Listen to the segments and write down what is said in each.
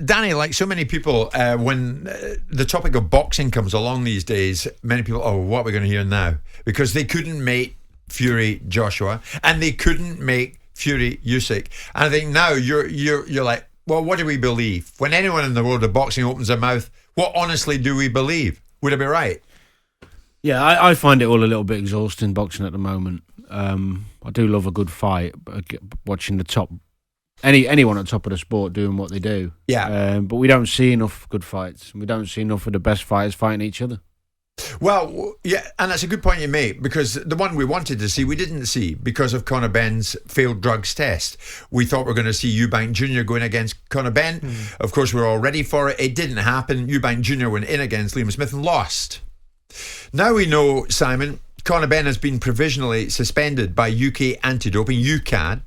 Danny, like so many people, when the topic of boxing comes along these days, many people, what are we going to hear now? Because they couldn't make Fury Joshua, and they couldn't make Fury Usyk. And I think now you're like, well, what do we believe? When anyone in the world of boxing opens their mouth, what honestly do we believe? Would I be right? Yeah, I find it all a little bit exhausting, boxing at the moment. I do love a good fight, but watching the top, anyone at the top of the sport doing what they do. Yeah. But we don't see enough good fights. We don't see enough of the best fighters fighting each other. Well, yeah, and that's a good point you make, because the one we wanted to see, we didn't see because of Conor Benn's failed drugs test. We thought we were going to see Eubank Jr. going against Conor Benn. Of course, we were all ready for it. It didn't happen. Eubank Jr. went in against Liam Smith and lost. Now we know, Simon, Conor Benn has been provisionally suspended by UK anti-doping, UKAD.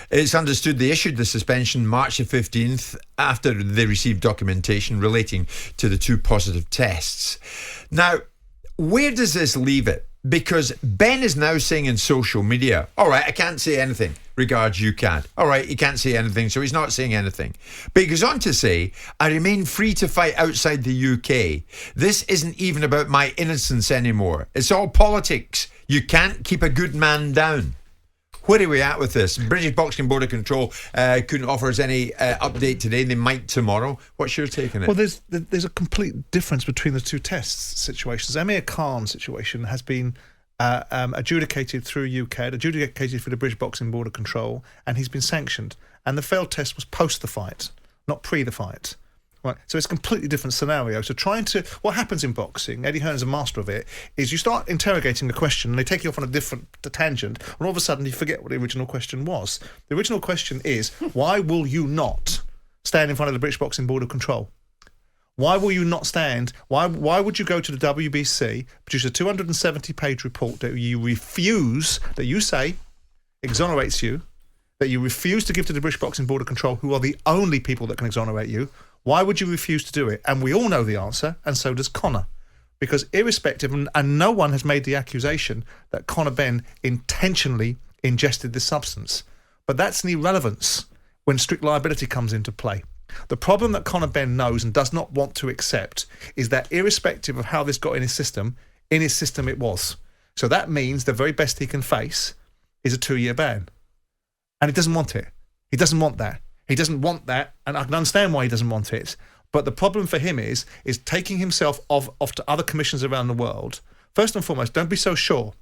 It's understood they issued the suspension March the 15th after they received documentation relating to the 2 positive tests. Now, where does this leave it? Because Ben is now saying in social media, all right, I can't say anything regards UKAD. All right, he can't say anything, so he's not saying anything. But he goes on to say, I remain free to fight outside the UK. This isn't even about my innocence anymore. It's all politics. You can't keep a good man down. Where are we at with this? British Boxing Board of Control couldn't offer us any update today. They might tomorrow. What's your take on it? Well, there's a complete difference between the 2 tests situations. Amir Khan's situation has been adjudicated through UKAD, adjudicated through the British Boxing Board of Control, and he's been sanctioned. And the failed test was post the fight, not pre the fight. Right, so it's a completely different scenario. So what happens in boxing, Eddie Hearn's a master of it, is you start interrogating a question and they take you off on a different tangent, and all of a sudden you forget what the original question was. The original question is, why will you not stand in front of the British Boxing Board of Control? Why will you not stand? Why would you go to the WBC, produce a 270-page report that you say exonerates you, that you refuse to give to the British Boxing Board of Control, who are the only people that can exonerate you? Why would you refuse to do it? And we all know the answer, and so does Conor. Because irrespective, and no one has made the accusation that Conor Benn intentionally ingested this substance. But that's an irrelevance when strict liability comes into play. The problem that Conor Benn knows and does not want to accept is that irrespective of how this got in his system it was. So that means the very best he can face is a 2-year ban. And he doesn't want it. He doesn't want that. He doesn't want that, and I can understand why he doesn't want it. But the problem for him is taking himself off to other commissions around the world. First and foremost, don't be so sure.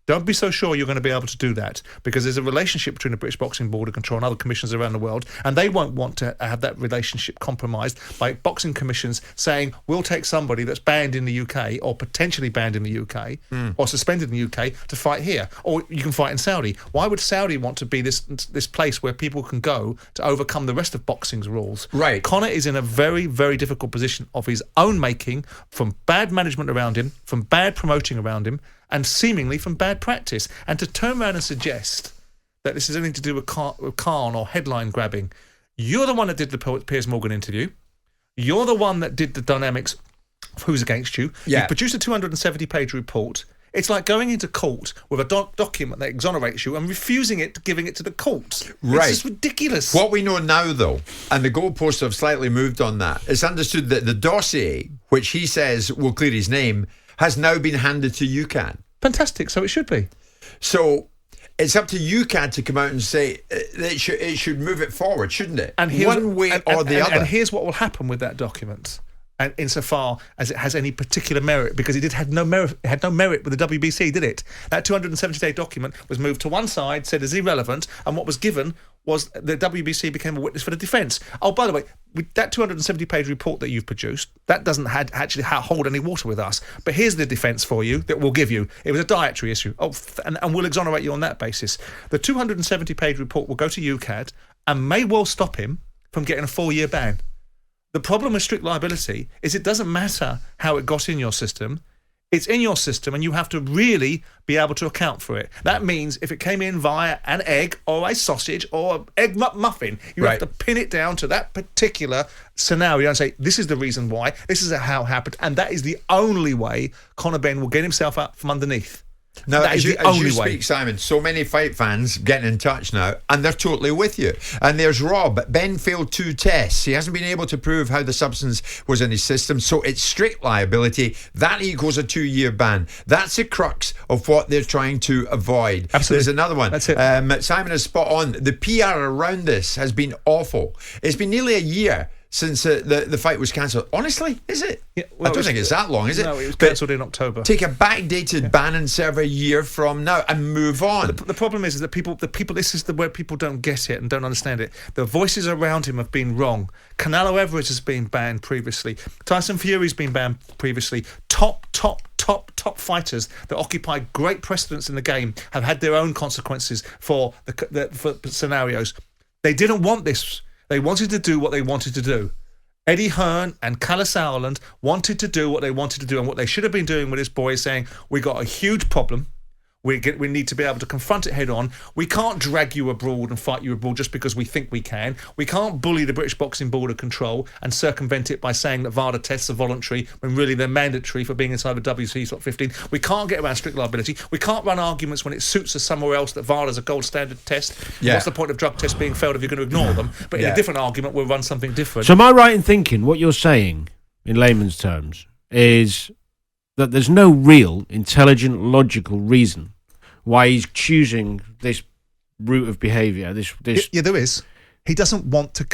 Don't be so sure you're going to be able to do that, because there's a relationship between the British Boxing Board of Control and other commissions around the world, and they won't want to have that relationship compromised by boxing commissions saying, we'll take somebody that's banned in the UK or potentially banned in the UK or suspended in the UK to fight here, or you can fight in Saudi. Why would Saudi want to be this place where people can go to overcome the rest of boxing's rules? Right. Conor is in a very, very difficult position of his own making, from bad management around him, from bad promoting around him, and seemingly from bad practice. And to turn around and suggest that this is anything to do with Khan or headline grabbing, you're the one that did the Piers Morgan interview. You're the one that did the dynamics of who's against you. Yeah. You produced a 270-page report. It's like going into court with a document that exonerates you and refusing it, giving it to the court. Right. It's just ridiculous. What we know now, though, and the goalposts have slightly moved on that, it's understood that the dossier, which he says will clear his name, has now been handed to UKAD. Fantastic, so it should be. So it's up to UKAD to come out and say it should move it forward, shouldn't it? And one way or the other. And here's what will happen with that document, and insofar as it has any particular merit, because it had no merit with the WBC, did it? That 270-day document was moved to one side, said is irrelevant, and what was given was the WBC became a witness for the defence. Oh, by the way, with that 270-page report that you've produced, that doesn't actually hold any water with us. But here's the defence for you that we'll give you. It was a dietary issue, and we'll exonerate you on that basis. The 270-page report will go to UKAD and may well stop him from getting a 4-year ban. The problem with strict liability is it doesn't matter how it got in your system. It's in your system, and you have to really be able to account for it. That means if it came in via an egg or a sausage or an egg muffin, you have to pin it down to that particular scenario and say, this is the reason why, this is how it happened, and that is the only way Conor Benn will get himself up from underneath. Now, That is the only way. Speak, Simon, so many fight fans getting in touch now, and they're totally with you. And there's Rob. Ben failed 2 tests. He hasn't been able to prove how the substance was in his system, so it's strict liability. That equals a 2-year ban. That's the crux of what they're trying to avoid. Absolutely. There's another one. That's it. Simon is spot on. The PR around this has been awful. It's been nearly a year since the fight was cancelled. Honestly, is it? Yeah, I don't think it's that long, is it? No, it was But cancelled in October. take a backdated ban and serve a year from now and move on. The problem is that the people. This is where people don't get it and don't understand it. The voices around him have been wrong. Canelo Alvarez has been banned previously. Tyson Fury's been banned previously. Top fighters that occupy great precedence in the game have had their own consequences for for scenarios. They didn't want this. They wanted to do what they wanted to do. Eddie Hearn and Callis Howland wanted to do what they wanted to do, and what they should have been doing with this boy is saying, we got a huge problem. We need to be able to confront it head on. We can't drag you abroad and fight you abroad just because we think we can. We can't bully the British Boxing Board of Control and circumvent it by saying that VADA tests are voluntary when really they're mandatory for being inside the WC Slot 15. We can't get around strict liability. We can't run arguments when it suits us somewhere else that VADA's a gold standard test. Yeah. What's the point of drug tests being failed if you're going to ignore them? But in a different argument, we'll run something different. So am I right in thinking what you're saying, in layman's terms, is that there's no real, intelligent, logical reason why he's choosing this route of behaviour? Yeah, there is. He doesn't want to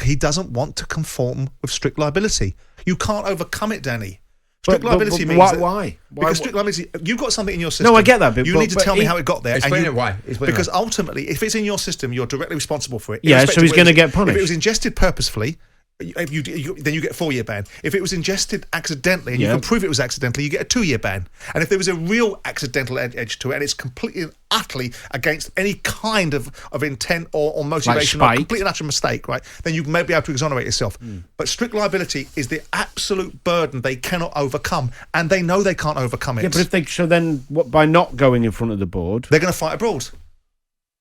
conform with strict liability. You can't overcome it, Danny. Strict liability means why? Because strict liability, you've got something in your system. No, I get that, but you need to tell me how it got there. Explain it why. Because ultimately, if it's in your system, you're directly responsible for it. Yeah, so he's going to get punished. If it was ingested purposefully, then you get a 4-year ban. If it was ingested accidentally and you can prove it was accidentally, you get a 2-year ban. And if there was a real accidental edge to it and it's completely and utterly against any kind of intent or motivation, like or complete and utter mistake, right, then you may be able to exonerate yourself. But strict liability is the absolute burden they cannot overcome, and they know they can't overcome it. Yeah, but by not going in front of the board, they're going to fight abroad.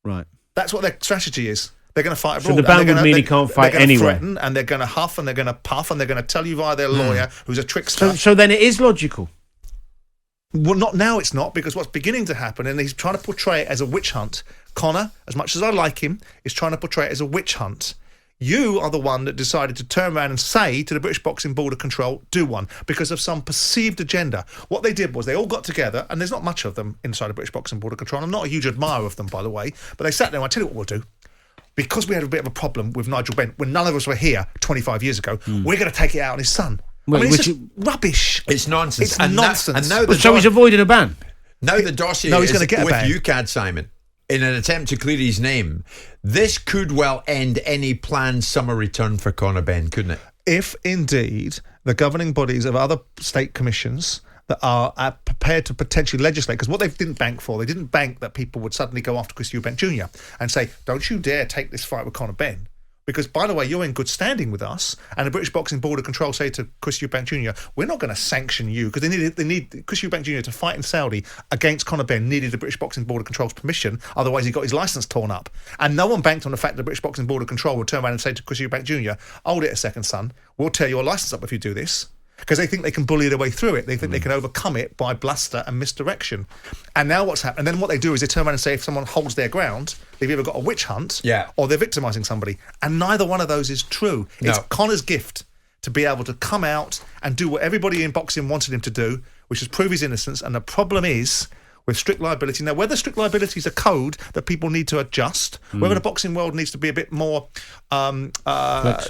Right. That's what their strategy is. They're going to fight abroad. So the ban would mean he can't fight anywhere. Threaten, and they're going to huff and they're going to puff and they're going to tell you via their lawyer, who's a trickster. So then it is logical. Well, not now. It's not, because what's beginning to happen, and he's trying to portray it as a witch hunt. Conor, as much as I like him, is trying to portray it as a witch hunt. You are the one that decided to turn around and say to the British Boxing Board of Control, do one, because of some perceived agenda. What they did was they all got together, and there's not much of them inside the British Boxing Board of Control. I'm not a huge admirer of them, by the way, but they sat there and I tell you what we'll do. Because we had a bit of a problem with Nigel Benn when none of us were here 25 years ago, we're going to take it out on his son. It's just rubbish. It's nonsense. It's nonsense. So he's avoiding a ban. Now the dossier he's going to get a with ban. UCAD, Simon, in an attempt to clear his name. This could well end any planned summer return for Conor Benn, couldn't it? If indeed the governing bodies of other state commissions that are prepared to potentially legislate, because what they didn't bank that people would suddenly go after Chris Eubank Jr. and say, don't you dare take this fight with Conor Benn, because, by the way, you're in good standing with us. And the British Boxing Board of Control say to Chris Eubank Jr., we're not going to sanction you, because they need Chris Eubank Jr. to fight in Saudi against Conor Benn needed the British Boxing Board of Control's permission, otherwise he got his licence torn up. And no one banked on the fact that the British Boxing Board of Control would turn around and say to Chris Eubank Jr., hold it a second, son, we'll tear your licence up if you do this. Because they think they can bully their way through it. They think they can overcome it by bluster and misdirection. And now what's happened? And then what they do is they turn around and say if someone holds their ground, they've either got a witch hunt or they're victimising somebody. And neither one of those is true. No. It's Conor's gift to be able to come out and do what everybody in boxing wanted him to do, which is prove his innocence. And the problem is with strict liability. Now, whether strict liability is a code that people need to adjust, whether the boxing world needs to be a bit more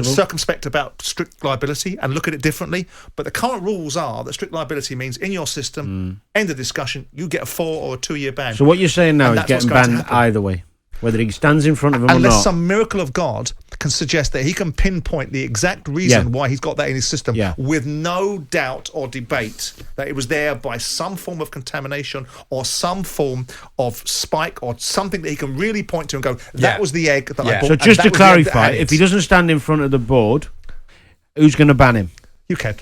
circumspect about strict liability and look at it differently, but the current rules are that strict liability means in your system, end of discussion, you get a 4 or a 2-year ban. So what you're saying now is getting banned either way, whether he stands in front of him or not. Unless some miracle of God can suggest that he can pinpoint the exact reason why he's got that in his system with no doubt or debate that it was there by some form of contamination or some form of spike or something that he can really point to and go, that was the egg that I bought. So just to clarify, if he doesn't stand in front of the board, who's going to ban him? UCAD.